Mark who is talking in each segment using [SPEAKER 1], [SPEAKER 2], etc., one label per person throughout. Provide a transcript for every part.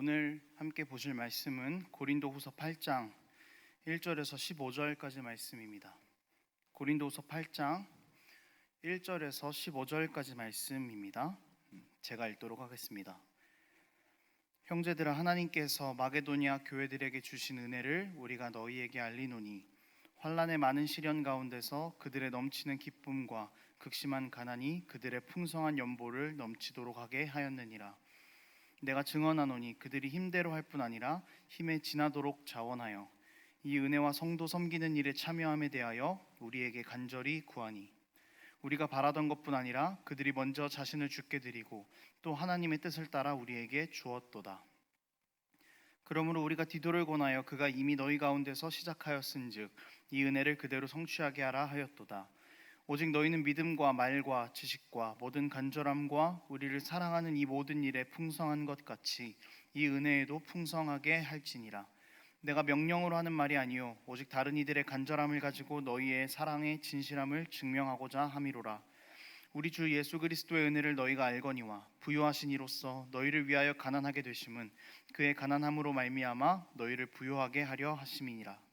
[SPEAKER 1] 오늘 함께 보실 말씀은 고린도후서 8장 1절에서 15절까지 말씀입니다. 고린도후서 8장 1절에서 15절까지 말씀입니다. 제가 읽도록 하겠습니다. 형제들아, 하나님께서 마게도니아 교회들에게 주신 은혜를 우리가 너희에게 알리노니 환난의 많은 시련 가운데서 그들의 넘치는 기쁨과 극심한 가난이 그들의 풍성한 연보를 넘치도록 하게 하였느니라. 내가 증언하노니 그들이 힘대로 할 뿐 아니라 힘에 지나도록 자원하여 이 은혜와 성도 섬기는 일에 참여함에 대하여 우리에게 간절히 구하니 우리가 바라던 것뿐 아니라 그들이 먼저 자신을 주께 드리고 또 하나님의 뜻을 따라 우리에게 주었도다. 그러므로 우리가 디도를 권하여 그가 이미 너희 가운데서 시작하였은즉 이 은혜를 그대로 성취하게 하라 하였도다. 오직 너희는 믿음과 말과 지식과 모든 간절함과 우리를 사랑하는 이 모든 일에 풍성한 것 같이 이 은혜에도 풍성하게 할지니라. 내가 명령으로 하는 말이 아니요 오직 다른 이들의 간절함을 가지고 너희의 사랑의 진실함을 증명하고자 함이로라. 우리 주 예수 그리스도의 은혜를 너희가 알거니와 부요하신 이로써 너희를 위하여 가난하게 되심은 그의 가난함으로 말미암아 너희를 부요하게 하려 하심이니라.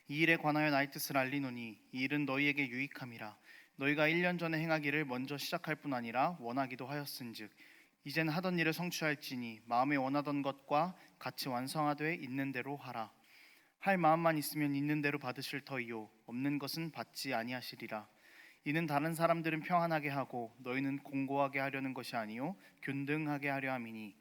[SPEAKER 1] 이 일에 관하여 나의 뜻을 알리노니 이 일은 너희에게 유익함이라. 너희가 1년 전에 행하기를 먼저 시작할 뿐 아니라 원하기도 하였은즉 이젠 하던 일을 성취할지니 마음에 원하던 것과 같이 완성하되 있는 대로 하라. 할 마음만 있으면 있는 대로 받으실 터이요 없는 것은 받지 아니하시리라. 이는 다른 사람들은 평안하게 하고 너희는 공고하게 하려는 것이 아니요 균등하게 하려 함이니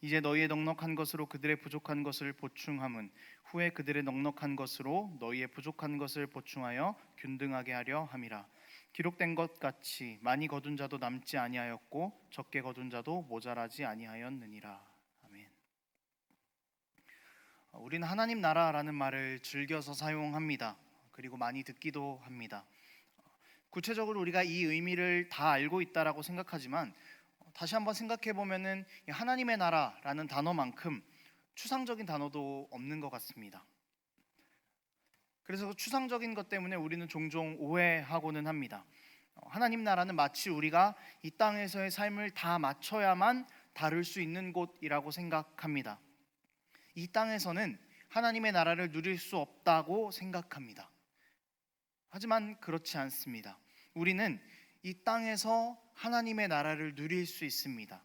[SPEAKER 1] 이제 너희의 넉넉한 것으로 그들의 부족한 것을 보충함은 후에 그들의 넉넉한 것으로 너희의 부족한 것을 보충하여 균등하게 하려 함이라. 기록된 것 같이 많이 거둔 자도 남지 아니하였고 적게 거둔 자도 모자라지 아니하였느니라. 아멘. 우리는 하나님 나라라는 말을 즐겨서 사용합니다. 그리고 많이 듣기도 합니다. 구체적으로 우리가 이 의미를 다 알고 있다라고 생각하지만 다시 한번 생각해 보면은 하나님의 나라라는 단어만큼 추상적인 단어도 없는 것 같습니다. 그래서 추상적인 것 때문에 우리는 종종 오해하고는 합니다. 하나님 나라는 마치 우리가 이 땅에서의 삶을 다 마쳐야만 다룰 수 있는 곳이라고 생각합니다. 이 땅에서는 하나님의 나라를 누릴 수 없다고 생각합니다. 하지만 그렇지 않습니다. 우리는 이 땅에서 하나님의 나라를 누릴 수 있습니다.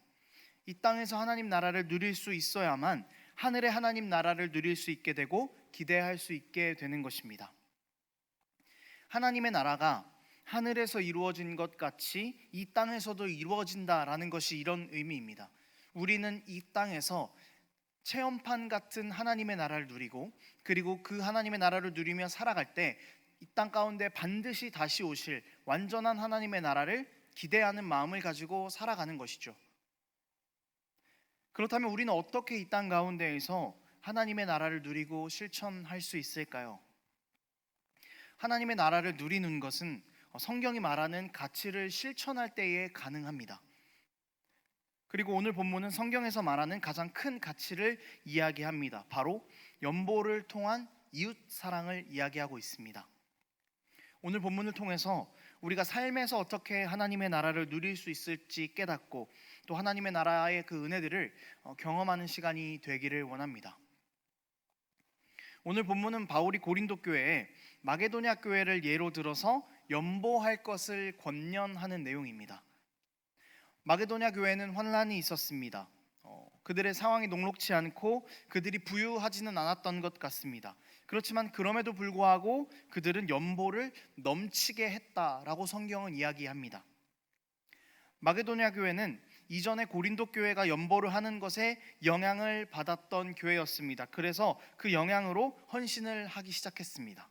[SPEAKER 1] 이 땅에서 하나님 나라를 누릴 수 있어야만 하늘의 하나님 나라를 누릴 수 있게 되고 기대할 수 있게 되는 것입니다. 하나님의 나라가 하늘에서 이루어진 것 같이 이 땅에서도 이루어진다라는 것이 이런 의미입니다. 우리는 이 땅에서 체험판 같은 하나님의 나라를 누리고 그리고 그 하나님의 나라를 누리며 살아갈 때 이 땅 가운데 반드시 다시 오실 완전한 하나님의 나라를 기대하는 마음을 가지고 살아가는 것이죠. 그렇다면 우리는 어떻게 이 땅 가운데에서 하나님의 나라를 누리고 실천할 수 있을까요? 하나님의 나라를 누리는 것은 성경이 말하는 가치를 실천할 때에 가능합니다. 그리고 오늘 본문은 성경에서 말하는 가장 큰 가치를 이야기합니다. 바로 연보를 통한 이웃 사랑을 이야기하고 있습니다. 오늘 본문을 통해서 우리가 삶에서 어떻게 하나님의 나라를 누릴 수 있을지 깨닫고 또 하나님의 나라의 그 은혜들을 경험하는 시간이 되기를 원합니다. 오늘 본문은 바울이 고린도 교회에 마게도냐 교회를 예로 들어서 연보할 것을 권면하는 내용입니다. 마게도냐 교회는 환난이 있었습니다. 그들의 상황이 녹록지 않고 그들이 부유하지는 않았던 것 같습니다. 그렇지만 그럼에도 불구하고 그들은 연보를 넘치게 했다라고 성경은 이야기합니다. 마게도냐 교회는 이전에 고린도 교회가 연보를 하는 것에 영향을 받았던 교회였습니다. 그래서 그 영향으로 헌신을 하기 시작했습니다.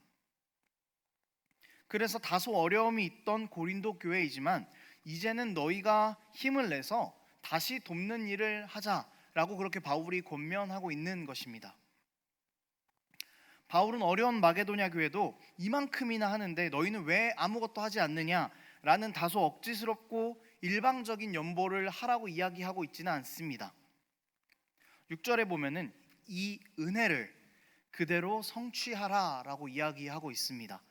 [SPEAKER 1] 그래서 다소 어려움이 있던 고린도 교회이지만 이제는 너희가 힘을 내서 다시 돕는 일을 하자라고 그렇게 바울이 권면하고 있는 것입니다. 바울은 어려운 마게도냐 교회도 이만큼이나 하는데 너희는 왜 아무것도 하지 않느냐라는 다소 억지스럽고 일방적인 연보를 하라고 이야기하고 있지는 않습니다. 6절에 보면은 이 은혜를 그대로 성취하라라고 이야기하고 있습니다.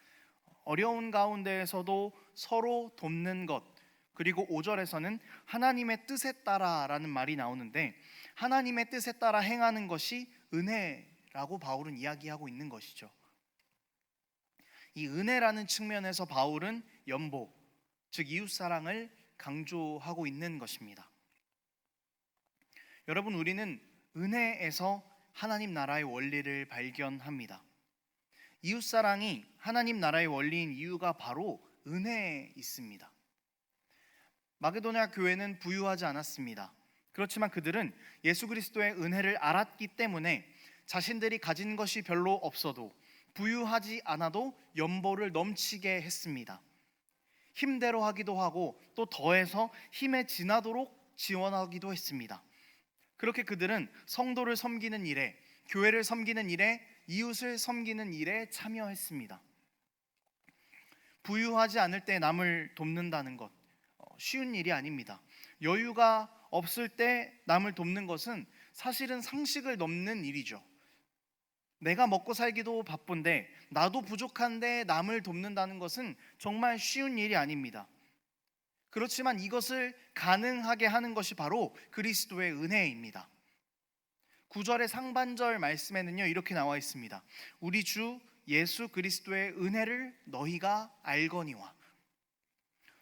[SPEAKER 1] 어려운 가운데에서도 서로 돕는 것, 그리고 5절에서는 하나님의 뜻에 따라라는 말이 나오는데, 하나님의 뜻에 따라 행하는 것이 은혜라고 바울은 이야기하고 있는 것이죠. 이 은혜라는 측면에서 바울은 연보, 즉 이웃사랑을 강조하고 있는 것입니다. 여러분, 우리는 은혜에서 하나님 나라의 원리를 발견합니다. 이웃사랑이 하나님 나라의 원리인 이유가 바로 은혜에 있습니다. 마게도냐 교회는 부유하지 않았습니다. 그렇지만 그들은 예수 그리스도의 은혜를 알았기 때문에 자신들이 가진 것이 별로 없어도, 부유하지 않아도 연보를 넘치게 했습니다. 힘대로 하기도 하고 또 더해서 힘에 지나도록 지원하기도 했습니다. 그렇게 그들은 성도를 섬기는 일에, 교회를 섬기는 일에, 이웃을 섬기는 일에 참여했습니다. 부유하지 않을 때 남을 돕는다는 것, 쉬운 일이 아닙니다. 여유가 없을 때 남을 돕는 것은 사실은 상식을 넘는 일이죠. 내가 먹고 살기도 바쁜데, 나도 부족한데 남을 돕는다는 것은 정말 쉬운 일이 아닙니다. 그렇지만 이것을 가능하게 하는 것이 바로 그리스도의 은혜입니다. 9절의 상반절 말씀에는요, 이렇게 나와 있습니다. 우리 주 예수 그리스도의 은혜를 너희가 알거니와.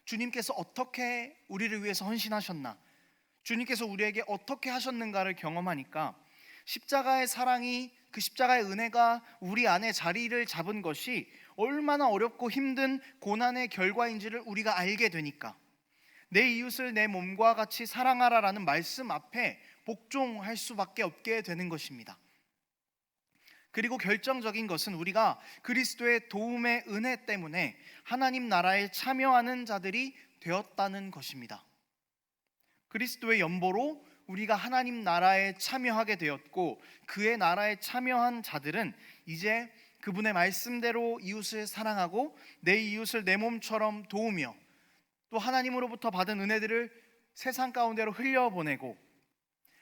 [SPEAKER 1] 주님께서 어떻게 우리를 위해서 헌신하셨나, 주님께서 우리에게 어떻게 하셨는가를 경험하니까 십자가의 사랑이, 그 십자가의 은혜가 우리 안에 자리를 잡은 것이 얼마나 어렵고 힘든 고난의 결과인지를 우리가 알게 되니까 내 이웃을 내 몸과 같이 사랑하라라는 말씀 앞에 복종할 수밖에 없게 되는 것입니다. 그리고 결정적인 것은 우리가 그리스도의 도움의 은혜 때문에 하나님 나라에 참여하는 자들이 되었다는 것입니다. 그리스도의 연보로 우리가 하나님 나라에 참여하게 되었고, 그의 나라에 참여한 자들은 이제 그분의 말씀대로 이웃을 사랑하고 내 이웃을 내 몸처럼 도우며 또 하나님으로부터 받은 은혜들을 세상 가운데로 흘려보내고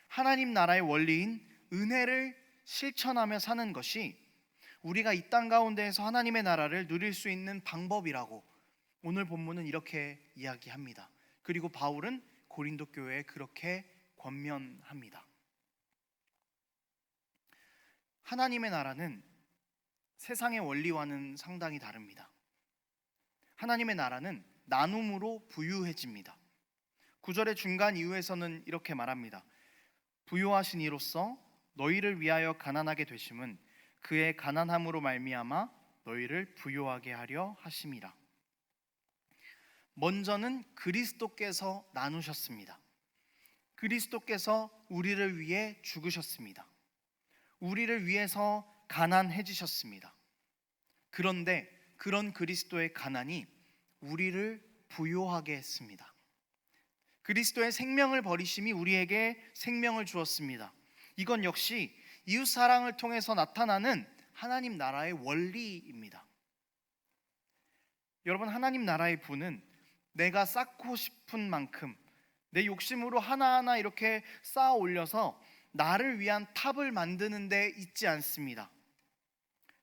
[SPEAKER 1] 하나님 나라의 원리인 은혜를 실천하며 사는 것이 우리가 이 땅 가운데에서 하나님의 나라를 누릴 수 있는 방법이라고 오늘 본문은 이렇게 이야기합니다. 그리고 바울은 고린도 교회에 그렇게 권면합니다. 하나님의 나라는 세상의 원리와는 상당히 다릅니다. 하나님의 나라는 나눔으로 부유해집니다. 9절의 중간 이후에서는 이렇게 말합니다. 부요하신 이로써 너희를 위하여 가난하게 되심은 그의 가난함으로 말미암아 너희를 부요하게 하려 하심이라. 먼저는 그리스도께서 나누셨습니다. 그리스도께서 우리를 위해 죽으셨습니다. 우리를 위해서 가난해지셨습니다. 그런데 그런 그리스도의 가난이 우리를 부요하게 했습니다. 그리스도의 생명을 버리심이 우리에게 생명을 주었습니다. 이건 역시 이웃 사랑을 통해서 나타나는 하나님 나라의 원리입니다. 여러분, 하나님 나라의 부는 내가 쌓고 싶은 만큼 내 욕심으로 하나하나 이렇게 쌓아 올려서 나를 위한 탑을 만드는 데 있지 않습니다.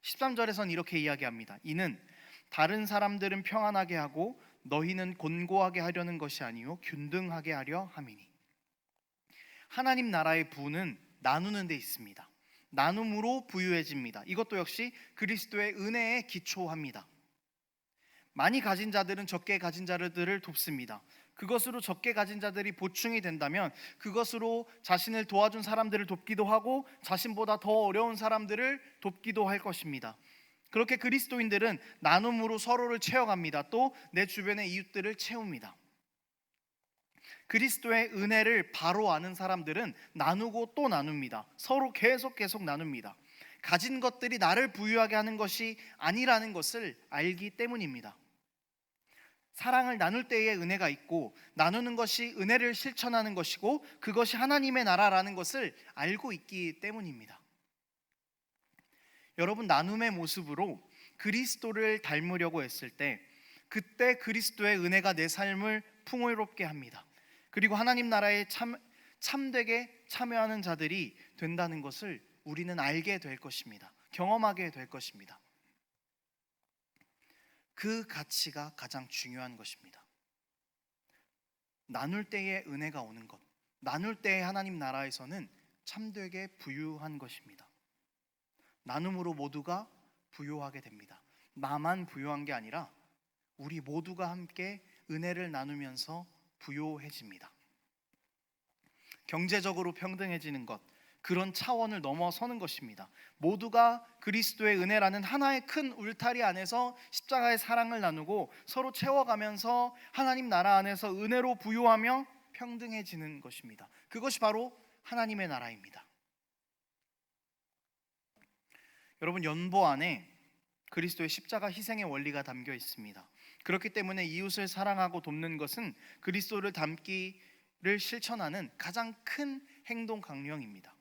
[SPEAKER 1] 13절에선 이렇게 이야기합니다. 이는 다른 사람들은 평안하게 하고 너희는 곤고하게 하려는 것이 아니요 균등하게 하려 함이니. 하나님 나라의 부는 나누는 데 있습니다. 나눔으로 부유해집니다. 이것도 역시 그리스도의 은혜에 기초합니다. 많이 가진 자들은 적게 가진 자들을 돕습니다. 그것으로 적게 가진 자들이 보충이 된다면 그것으로 자신을 도와준 사람들을 돕기도 하고 자신보다 더 어려운 사람들을 돕기도 할 것입니다. 그렇게 그리스도인들은 나눔으로 서로를 채워갑니다. 또 내 주변의 이웃들을 채웁니다. 그리스도의 은혜를 바로 아는 사람들은 나누고 또 나눕니다. 서로 계속 나눕니다. 가진 것들이 나를 부유하게 하는 것이 아니라는 것을 알기 때문입니다. 사랑을 나눌 때에 은혜가 있고 나누는 것이 은혜를 실천하는 것이고 그것이 하나님의 나라라는 것을 알고 있기 때문입니다. 여러분, 나눔의 모습으로 그리스도를 닮으려고 했을 때 그때 그리스도의 은혜가 내 삶을 풍요롭게 합니다. 그리고 하나님 나라에 참되게 참여하는 자들이 된다는 것을 우리는 알게 될 것입니다. 경험하게 될 것입니다. 그 가치가 가장 중요한 것입니다. 나눌 때에 은혜가 오는 것, 나눌 때에 하나님 나라에서는 참되게 부유한 것입니다. 나눔으로 모두가 부유하게 됩니다. 나만 부유한 게 아니라 우리 모두가 함께 은혜를 나누면서 부유해집니다. 경제적으로 평등해지는 것, 그런 차원을 넘어서는 것입니다. 모두가 그리스도의 은혜라는 하나의 큰 울타리 안에서 십자가의 사랑을 나누고 서로 채워가면서 하나님 나라 안에서 은혜로 부유하며 평등해지는 것입니다. 그것이 바로 하나님의 나라입니다. 여러분, 연보 안에 그리스도의 십자가 희생의 원리가 담겨 있습니다. 그렇기 때문에 이웃을 사랑하고 돕는 것은 그리스도를 닮기를 실천하는 가장 큰 행동 강령입니다.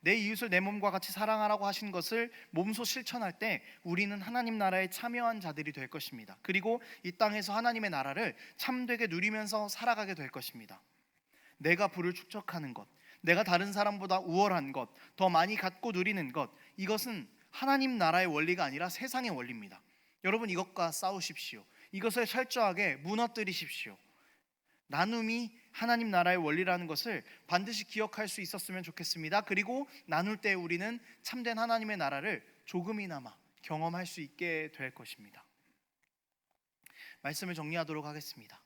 [SPEAKER 1] 내 이웃을 내 몸과 같이 사랑하라고 하신 것을 몸소 실천할 때 우리는 하나님 나라에 참여한 자들이 될 것입니다. 그리고 이 땅에서 하나님의 나라를 참되게 누리면서 살아가게 될 것입니다. 내가 부를 축적하는 것, 내가 다른 사람보다 우월한 것, 더 많이 갖고 누리는 것, 이것은 하나님 나라의 원리가 아니라 세상의 원리입니다. 여러분, 이것과 싸우십시오. 이것을 철저하게 무너뜨리십시오. 나눔이 하나님 나라의 원리라는 것을 반드시 기억할 수 있었으면 좋겠습니다. 그리고 나눌 때 우리는 참된 하나님의 나라를 조금이나마 경험할 수 있게 될 것입니다. 말씀을 정리하도록 하겠습니다.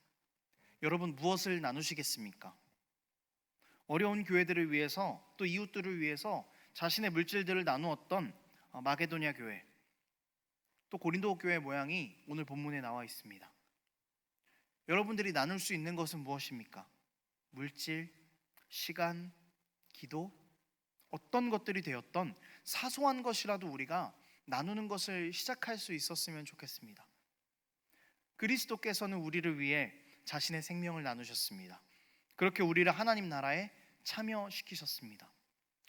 [SPEAKER 1] 여러분, 무엇을 나누시겠습니까? 어려운 교회들을 위해서, 또 이웃들을 위해서 자신의 물질들을 나누었던 마게도냐 교회, 또 고린도 교회 모양이 오늘 본문에 나와 있습니다. 여러분들이 나눌 수 있는 것은 무엇입니까? 물질, 시간, 기도, 어떤 것들이 되었던 사소한 것이라도 우리가 나누는 것을 시작할 수 있었으면 좋겠습니다. 그리스도께서는 우리를 위해 자신의 생명을 나누셨습니다. 그렇게 우리를 하나님 나라에 참여시키셨습니다.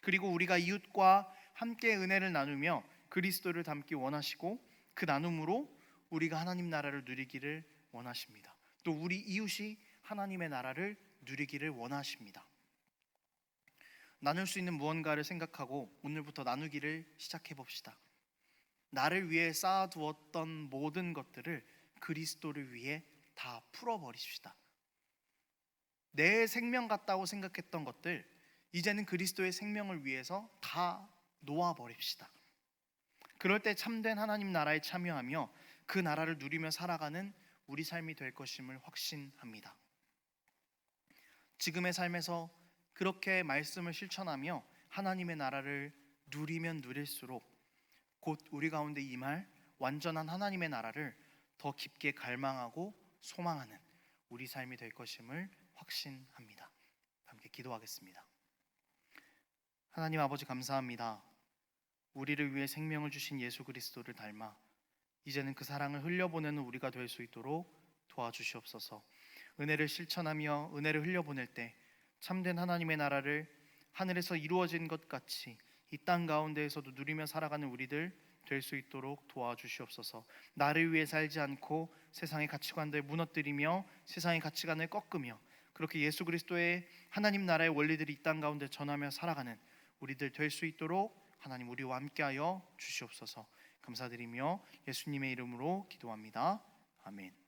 [SPEAKER 1] 그리고 우리가 이웃과 함께 은혜를 나누며 그리스도를 닮기 원하시고 그 나눔으로 우리가 하나님 나라를 누리기를 원하십니다. 또 우리 이웃이 하나님의 나라를 누리기를 원하십니다. 나눌 수 있는 무언가를 생각하고 오늘부터 나누기를 시작해 봅시다. 나를 위해 쌓아두었던 모든 것들을 그리스도를 위해 다 풀어버리십시다. 내 생명 같다고 생각했던 것들, 이제는 그리스도의 생명을 위해서 다 놓아버립시다. 그럴 때 참된 하나님 나라에 참여하며 그 나라를 누리며 살아가는 우리 삶이 될 것임을 확신합니다. 지금의 삶에서 그렇게 말씀을 실천하며 하나님의 나라를 누리면 누릴수록 곧 우리 가운데 임할 완전한 하나님의 나라를 더 깊게 갈망하고 소망하는 우리 삶이 될 것임을 확신합니다. 함께 기도하겠습니다. 하나님 아버지, 감사합니다. 우리를 위해 생명을 주신 예수 그리스도를 닮아 이제는 그 사랑을 흘려보내는 우리가 될 수 있도록 도와주시옵소서. 은혜를 실천하며 은혜를 흘려보낼 때 참된 하나님의 나라를 하늘에서 이루어진 것 같이 이 땅 가운데에서도 누리며 살아가는 우리들 될 수 있도록 도와주시옵소서. 나를 위해 살지 않고 세상의 가치관들 무너뜨리며 세상의 가치관을 꺾으며 그렇게 예수 그리스도의 하나님 나라의 원리들이 이 땅 가운데 전하며 살아가는 우리들 될 수 있도록 하나님 우리와 함께하여 주시옵소서. 감사드리며 예수님의 이름으로 기도합니다. 아멘.